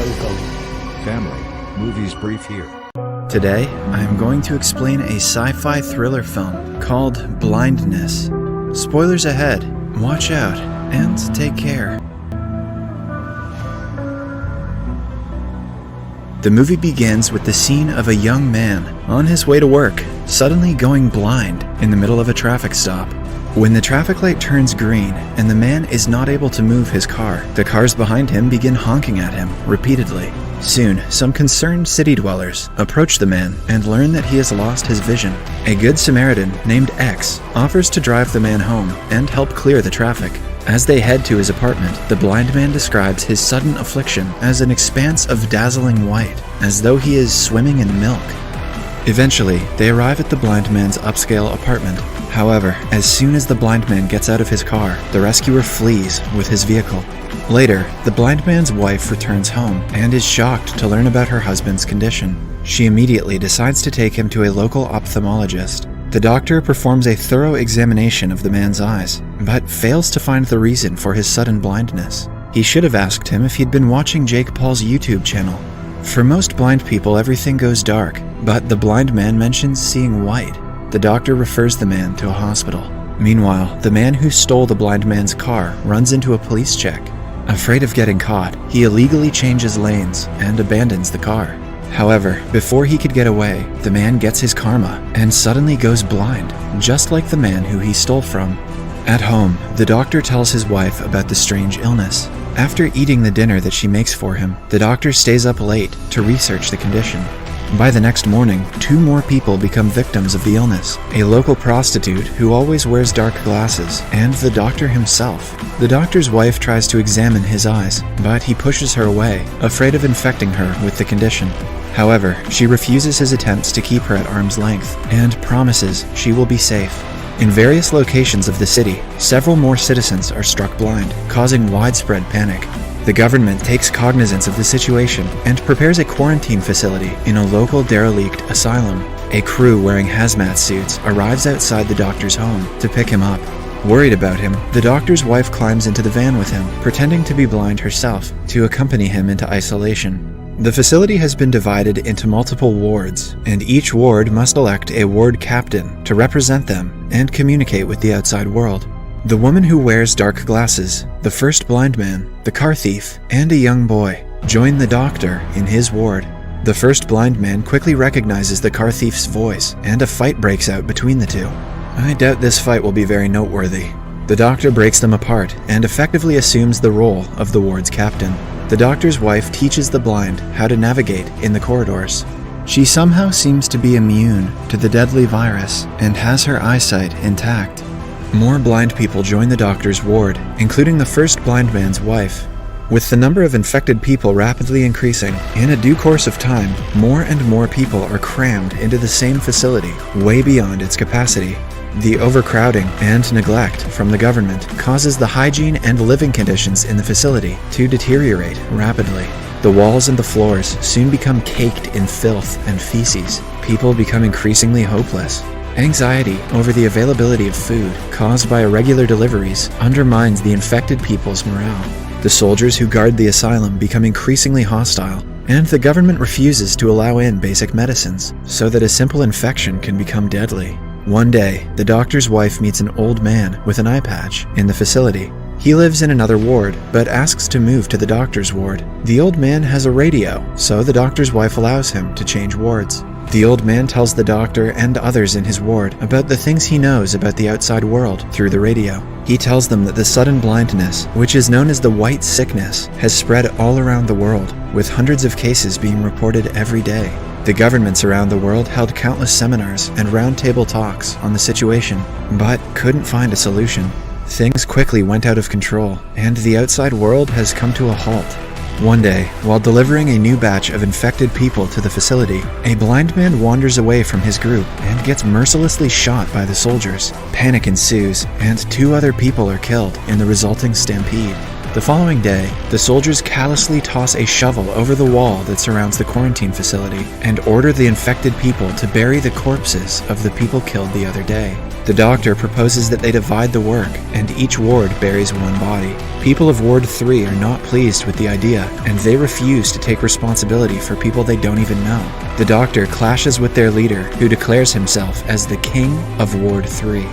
welcome. Family, Movies Brief here. Today, I am going to explain a sci-fi thriller film called Blindness. Spoilers ahead, watch out, and take care. The movie begins with the scene of a young man on his way to work, suddenly going blind in the middle of a traffic stop. When the traffic light turns green and the man is not able to move his car, the cars behind him begin honking at him repeatedly. Soon, some concerned city dwellers approach the man and learn that he has lost his vision. A good Samaritan named X offers to drive the man home and help clear the traffic. As they head to his apartment, the blind man describes his sudden affliction as an expanse of dazzling white, as though he is swimming in milk. Eventually, they arrive at the blind man's upscale apartment. However, as soon as the blind man gets out of his car, the rescuer flees with his vehicle. Later, the blind man's wife returns home and is shocked to learn about her husband's condition. She immediately decides to take him to a local ophthalmologist. The doctor performs a thorough examination of the man's eyes, but fails to find the reason for his sudden blindness. He should have asked him if he'd been watching Jake Paul's YouTube channel. For most blind people, everything goes dark, but the blind man mentions seeing white. The doctor refers the man to a hospital. Meanwhile, the man who stole the blind man's car runs into a police check. Afraid of getting caught, he illegally changes lanes and abandons the car. However, before he could get away, the man gets his karma and suddenly goes blind, just like the man who he stole from. At home, the doctor tells his wife about the strange illness. After eating the dinner that she makes for him, the doctor stays up late to research the condition. By the next morning, 2 more people become victims of the illness: a local prostitute who always wears dark glasses, and the doctor himself. The doctor's wife tries to examine his eyes, but he pushes her away, afraid of infecting her with the condition. However, she refuses his attempts to keep her at arm's length, and promises she will be safe. In various locations of the city, several more citizens are struck blind, causing widespread panic. The government takes cognizance of the situation and prepares a quarantine facility in a local derelict asylum. A crew wearing hazmat suits arrives outside the doctor's home to pick him up. Worried about him, the doctor's wife climbs into the van with him, pretending to be blind herself, to accompany him into isolation. The facility has been divided into multiple wards, and each ward must elect a ward captain to represent them and communicate with the outside world. The woman who wears dark glasses, the first blind man, the car thief, and a young boy join the doctor in his ward. The first blind man quickly recognizes the car thief's voice, and a fight breaks out between the two. I doubt this fight will be very noteworthy. The doctor breaks them apart and effectively assumes the role of the ward's captain. The doctor's wife teaches the blind how to navigate in the corridors. She somehow seems to be immune to the deadly virus and has her eyesight intact. More blind people join the doctor's ward, including the first blind man's wife. With the number of infected people rapidly increasing, in a due course of time, more and more people are crammed into the same facility, way beyond its capacity. The overcrowding and neglect from the government causes the hygiene and living conditions in the facility to deteriorate rapidly. The walls and the floors soon become caked in filth and feces. People become increasingly hopeless. Anxiety over the availability of food caused by irregular deliveries undermines the infected people's morale. The soldiers who guard the asylum become increasingly hostile, and the government refuses to allow in basic medicines so that a simple infection can become deadly. One day, the doctor's wife meets an old man with an eye patch in the facility. He lives in another ward, but asks to move to the doctor's ward. The old man has a radio, so the doctor's wife allows him to change wards. The old man tells the doctor and others in his ward about the things he knows about the outside world through the radio. He tells them that the sudden blindness, which is known as the white sickness, has spread all around the world, with hundreds of cases being reported every day. The governments around the world held countless seminars and roundtable talks on the situation, but couldn't find a solution. Things quickly went out of control, and the outside world has come to a halt. One day, while delivering a new batch of infected people to the facility, a blind man wanders away from his group and gets mercilessly shot by the soldiers. Panic ensues, and 2 other people are killed in the resulting stampede. The following day, the soldiers callously toss a shovel over the wall that surrounds the quarantine facility and order the infected people to bury the corpses of the people killed the other day. The doctor proposes that they divide the work, and each ward buries 1 body. People of Ward 3 are not pleased with the idea, and they refuse to take responsibility for people they don't even know. The doctor clashes with their leader, who declares himself as the King of Ward 3.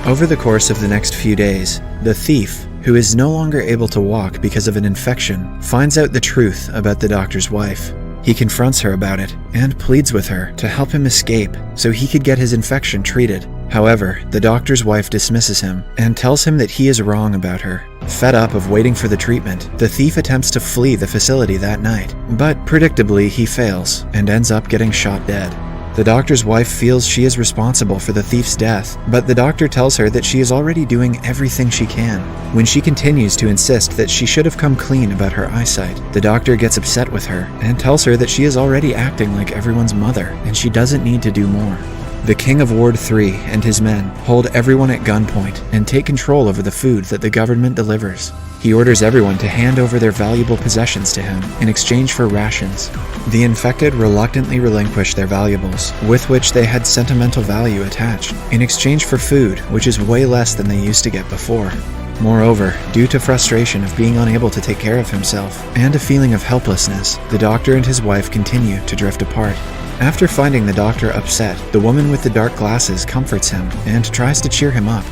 Over the course of the next few days, the thief, who is no longer able to walk because of an infection, finds out the truth about the doctor's wife. He confronts her about it and pleads with her to help him escape so he could get his infection treated. However, the doctor's wife dismisses him and tells him that he is wrong about her. Fed up of waiting for the treatment, the thief attempts to flee the facility that night, but predictably he fails and ends up getting shot dead. The doctor's wife feels she is responsible for the thief's death, but the doctor tells her that she is already doing everything she can. When she continues to insist that she should have come clean about her eyesight, the doctor gets upset with her and tells her that she is already acting like everyone's mother and she doesn't need to do more. The King of Ward 3 and his men hold everyone at gunpoint and take control over the food that the government delivers. He orders everyone to hand over their valuable possessions to him in exchange for rations. The infected reluctantly relinquish their valuables, with which they had sentimental value attached, in exchange for food, which is way less than they used to get before. Moreover, due to frustration of being unable to take care of himself and a feeling of helplessness, the doctor and his wife continue to drift apart. After finding the doctor upset, the woman with the dark glasses comforts him and tries to cheer him up.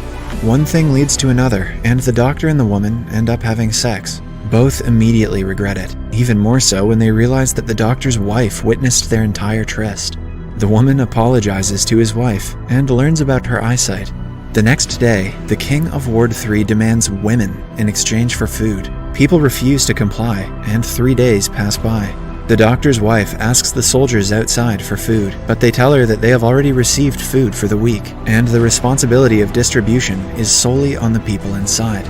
One thing leads to another, and the doctor and the woman end up having sex. Both immediately regret it, even more so when they realize that the doctor's wife witnessed their entire tryst. The woman apologizes to his wife and learns about her eyesight. The next day, the King of Ward 3 demands women in exchange for food. People refuse to comply, and 3 days pass by. The doctor's wife asks the soldiers outside for food, but they tell her that they have already received food for the week, and the responsibility of distribution is solely on the people inside.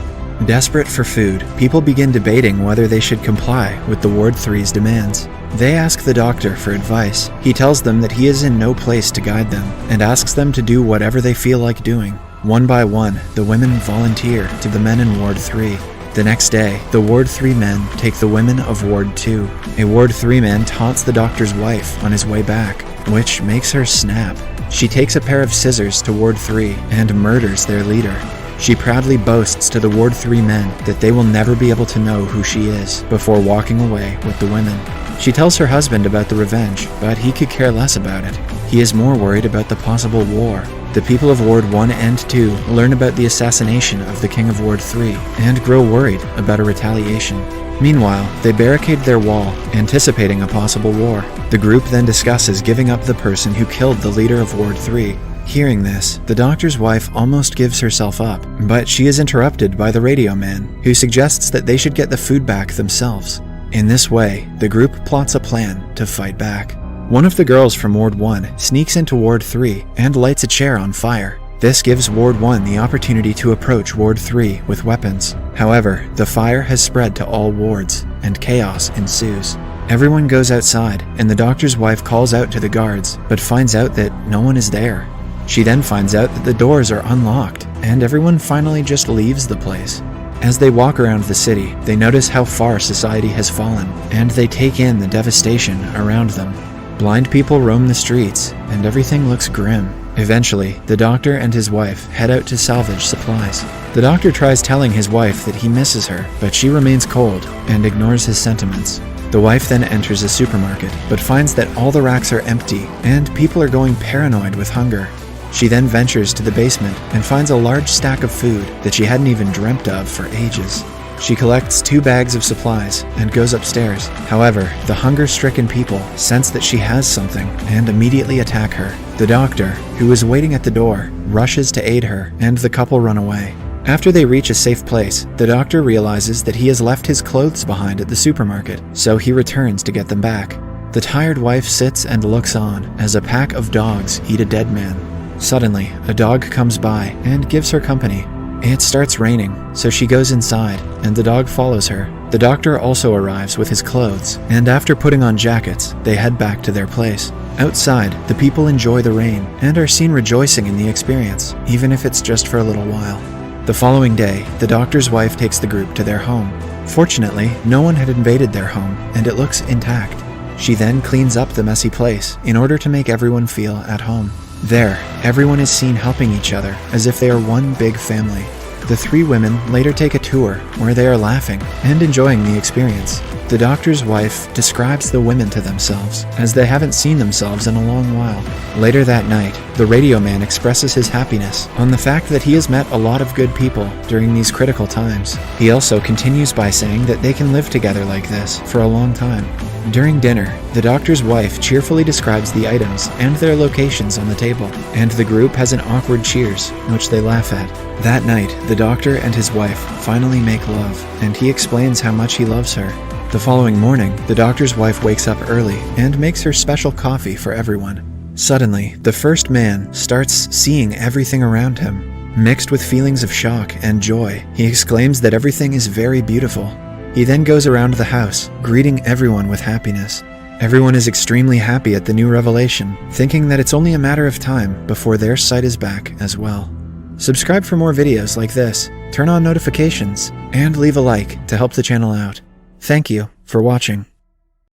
Desperate for food, people begin debating whether they should comply with the Ward 3's demands. They ask the doctor for advice. He tells them that he is in no place to guide them, and asks them to do whatever they feel like doing. One by one, the women volunteer to the men in Ward 3. The next day, the Ward 3 men take the women of Ward 2. A Ward 3 man taunts the doctor's wife on his way back, which makes her snap. She takes a pair of scissors to Ward 3 and murders their leader. She proudly boasts to the Ward 3 men that they will never be able to know who she is before walking away with the women. She tells her husband about the revenge, but he could care less about it. He is more worried about the possible war. The people of Ward 1 and 2 learn about the assassination of the King of Ward 3 and grow worried about a retaliation. Meanwhile, they barricade their wall, anticipating a possible war. The group then discusses giving up the person who killed the leader of Ward 3. Hearing this, the doctor's wife almost gives herself up, but she is interrupted by the radio man, who suggests that they should get the food back themselves. In this way, the group plots a plan to fight back. One of the girls from Ward 1 sneaks into Ward 3 and lights a chair on fire. This gives Ward 1 the opportunity to approach Ward 3 with weapons. However, the fire has spread to all wards, and chaos ensues. Everyone goes outside, and the doctor's wife calls out to the guards, but finds out that no one is there. She then finds out that the doors are unlocked, and everyone finally just leaves the place. As they walk around the city, they notice how far society has fallen, and they take in the devastation around them. Blind people roam the streets, and everything looks grim. Eventually, the doctor and his wife head out to salvage supplies. The doctor tries telling his wife that he misses her, but she remains cold and ignores his sentiments. The wife then enters a supermarket, but finds that all the racks are empty, and people are going paranoid with hunger. She then ventures to the basement and finds a large stack of food that she hadn't even dreamt of for ages. She collects 2 bags of supplies and goes upstairs. However, the hunger-stricken people sense that she has something and immediately attack her. The doctor, who is waiting at the door, rushes to aid her, and the couple run away. After they reach a safe place, the doctor realizes that he has left his clothes behind at the supermarket, so he returns to get them back. The tired wife sits and looks on as a pack of dogs eat a dead man. Suddenly, a dog comes by and gives her company. It starts raining, so she goes inside, and the dog follows her. The doctor also arrives with his clothes, and after putting on jackets, they head back to their place. Outside, the people enjoy the rain and are seen rejoicing in the experience, even if it's just for a little while. The following day, the doctor's wife takes the group to their home. Fortunately, no one had invaded their home, and it looks intact. She then cleans up the messy place in order to make everyone feel at home. There, everyone is seen helping each other as if they are one big family. The three women later take a tour where they are laughing and enjoying the experience. The doctor's wife describes the women to themselves, as they haven't seen themselves in a long while. Later that night, the radio man expresses his happiness on the fact that he has met a lot of good people during these critical times. He also continues by saying that they can live together like this for a long time. During dinner, the doctor's wife cheerfully describes the items and their locations on the table, and the group has an awkward cheers, which they laugh at. That night, the doctor and his wife finally make love, and he explains how much he loves her. The following morning, the doctor's wife wakes up early and makes her special coffee for everyone. Suddenly, the first man starts seeing everything around him. Mixed with feelings of shock and joy, he exclaims that everything is very beautiful. He then goes around the house, greeting everyone with happiness. Everyone is extremely happy at the new revelation, thinking that it's only a matter of time before their sight is back as well. Subscribe for more videos like this, turn on notifications, and leave a like to help the channel out. Thank you for watching.